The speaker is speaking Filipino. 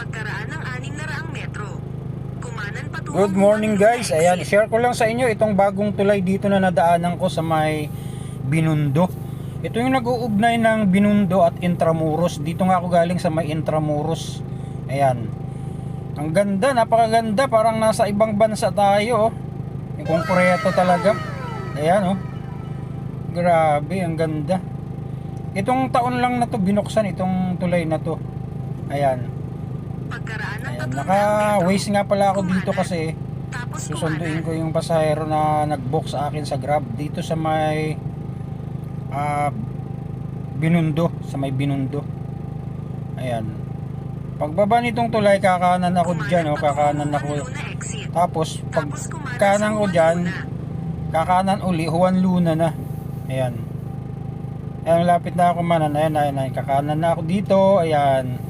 Pagkaraan ng 600 metro. Kumanan patungong Good morning Luna guys. Ayan, exit. i-share ko lang sa inyo itong bagong tulay dito na nadaanan ko sa may Binondo. Ito yung nag-uugnay ng Binondo at Intramuros. Dito nga ako galing sa may Intramuros. Ayan. Ang ganda, napakaganda. Parang nasa ibang bansa tayo. Yung konkreto talaga. Ayan oh. Grabe, ang ganda. Itong taon lang na to binuksan itong tulay na to. Ayan. Pagkaraan ng Ayan, 300 naka-waste metro. nga pala ako dito Kumanan. kasi Tapos susunduin kumanan. ko yung pasahero na nag-book sa akin sa Grab dito sa may Binondo, sa may Binondo. Ayan. Pagbaba nitong tulay, kakanan ako diyan, oh, kakanan ako. Luna exit. Tapos pag Tapos kumanan kanan sa ko Juan diyan, Luna. kakanan uli Juan Luna na. Ayan. Ayan, lapit na ako manan. Ayan, kakanan na ako dito. Ayan.